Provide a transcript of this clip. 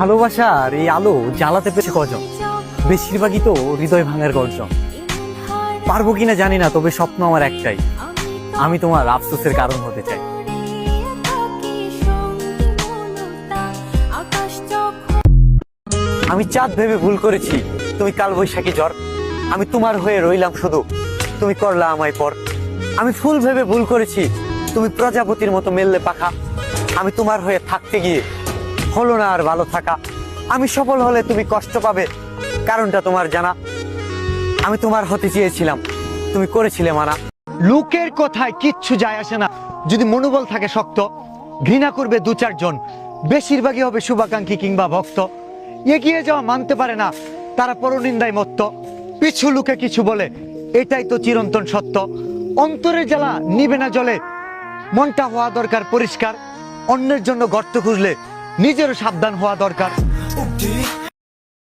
ভালোবাসার এই আলো জ্বালাতে পেরেছে কজন, বেশিরভাগই তো হৃদয় ভাঙার গর্জন। পারবো কিনা জানি না, তবে স্বপ্ন আমার একটাই, আমি তোমার আফসোসের কারণ হতে চাই। আমি চাঁদ ভেবে ভুল করেছি, তুমি কাল বৈশাখী ঝড়। আমি তোমার হয়ে রইলাম শুধু, তুমি করলা আমায় পর। আমি ফুল ভেবে ভুল করেছি, তুমি প্রজাপতির মতো মেললে পাখা। আমি তোমার হয়ে থাকতে গিয়ে হলো না আর ভালো থাকা। আমি সফল হলে তুমি কষ্ট পাবে, কারণটা তোমার জানা। আমি তোমার হতে চেয়েছিলাম, তুমি করেছিলে মানা। লোকের কথায় কিচ্ছু যায় আসে না, যদি মনোবল থাকে শক্ত। ঘৃণা করবে দু চারজন, বেশিরভাগই হবে শুভাকাঙ্ক্ষী কিংবা ভক্ত। এগিয়ে যাওয়া মানতে পারে না, তারা পরনিন্দায় মত্ত। পিছু লোকে কিছু বলে, এটাই তো চিরন্তন সত্য। অন্তরের জ্বালা নিবে না জলে, মনটা হওয়া দরকার পরিষ্কার। অন্যের জন্য গর্ত খুঁজলে নিজেরও সাবধান হওয়া দরকার।